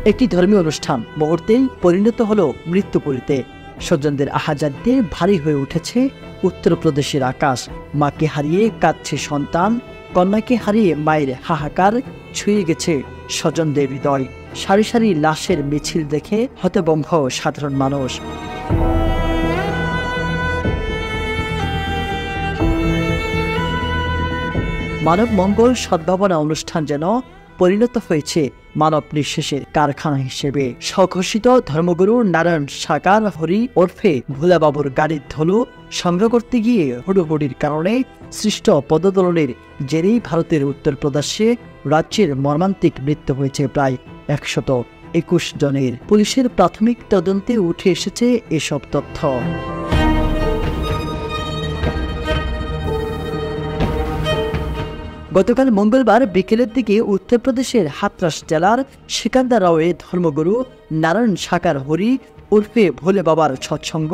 একটি ধর্মীয় অনুষ্ঠান মুহূর্তেই পরিণত হলো মৃত্যুপুরীতে। স্বজনদের আহাজারিতে ভারী হয়ে উঠেছে উত্তরপ্রদেশের আকাশ। মাকে হারিয়ে কাঁদছে সন্তান, কন্যাকে হারিয়ে মায়ের হাহাকার ছুঁয়ে গেছে স্বজনদের হৃদয়। সারি সারি লাশের মিছিল দেখে হতভম্ব সাধারণ মানুষ। মানব মঙ্গল সদ্ভাবনা অনুষ্ঠান যেন পরিণত হয়েছে মানব নিঃশেষের কারখানা হিসেবে। স্বঘোষিত ধর্মগুরু নারায়ণ সাকার হরি ওরফে ভোলাবাবুর গাড়ির ধুলো সংগ্রহ করতে গিয়ে হুড়োহুড়ির কারণে সৃষ্ট পদদলনের জেরেই ভারতের উত্তরপ্রদেশে রাজ্যের মর্মান্তিক মৃত্যু হয়েছে প্রায় 121 জনের। পুলিশের প্রাথমিক তদন্তে উঠে এসেছে এসব তথ্য। গতকাল মঙ্গলবার বিকেলের দিকে উত্তরপ্রদেশের হাতরাস জেলার সিকান্দারাওয়ে ধর্মগুরু নারায়ণ সাকার হরি উর্ফে ভোলে বাবার সৎসঙ্গ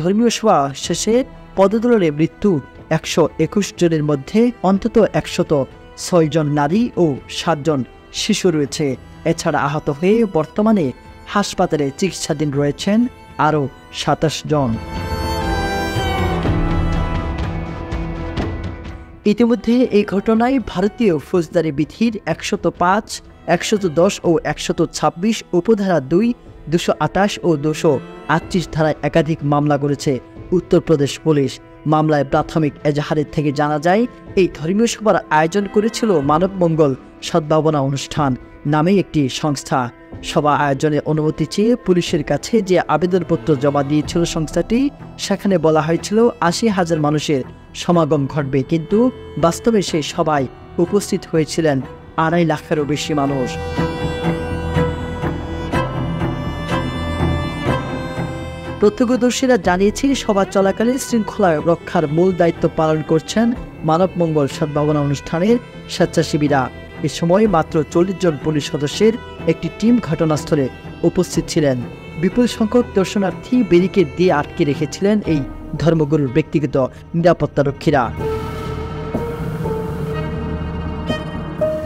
ধর্মীয় সভা শেষে পদদলনে মৃত্যু 121 জনের মধ্যে অন্তত 106 জন নারী ও 7 জন শিশু রয়েছে। এছাড়া আহত হয়ে বর্তমানে হাসপাতালে চিকিৎসাধীন রয়েছেন আরও 27 জন। ইতিমধ্যে এই ঘটনায় ভারতীয় ফৌজদারি বিধির 105, 110 ও 126 উপধারা 2, 228 ও 238 ধারায় একাধিক মামলা করেছে উত্তরপ্রদেশ পুলিশ। মামলায় প্রাথমিক এজাহারের থেকে জানা যায়, এই ধর্মীয় সভার আয়োজন করেছিল মানব মঙ্গল সদ্ভাবনা অনুষ্ঠান নামে একটি সংস্থা। সভা আয়োজনের অনুমতি চেয়ে পুলিশের কাছে যে আবেদনপত্র জমা দিয়েছিল সংস্থাটি, সেখানে বলা হয়েছিল 80,000 মানুষের সমাগম ঘটবে, কিন্তু বাস্তবে সেই সভায় উপস্থিত হয়েছিলেন 2.5 লাখেরও বেশি মানুষ। প্রত্যক্ষদর্শীরা জানিয়েছে, সভা চলাকালে শৃঙ্খলা রক্ষার মূল দায়িত্ব পালন করছেন মানব মঙ্গল সদ্ভাবনা অনুষ্ঠানের স্বেচ্ছাসেবীরা। এ সময় মাত্র 40 জন পুলিশ সদস্যের একটি টিম ঘটনাস্থলে উপস্থিত ছিলেন। বিপুল সংখ্যক দর্শনার্থী ব্যারিকেড দিয়ে আটকে রেখেছিলেন এই ধর্মগুরুর ব্যক্তিগত নিরাপত্তারক্ষীরা।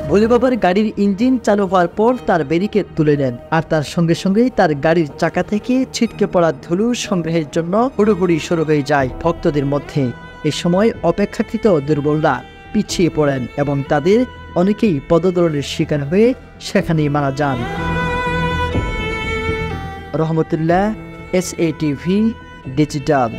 ভোলে বাবার গাড়ির ইঞ্জিন চালু হওয়ার পর তার ব্যারিকেড তুলে নেন, আর তার সঙ্গে সঙ্গেই তার গাড়ির চাকা থেকে ছিটকে পড়া ধুলো সংগ্রহের জন্য হুড়োহুড়ি শুরু হয়ে যায় ভক্তদের মধ্যে। এ সময় অপেক্ষাকৃত দুর্বলরা পিছিয়ে পড়েন এবং তাদের অনেকেই পদদলনের শিকার হয়ে সেখানেই মারা যান। রহমতুল্লাহ, SATV ডিজিটাল।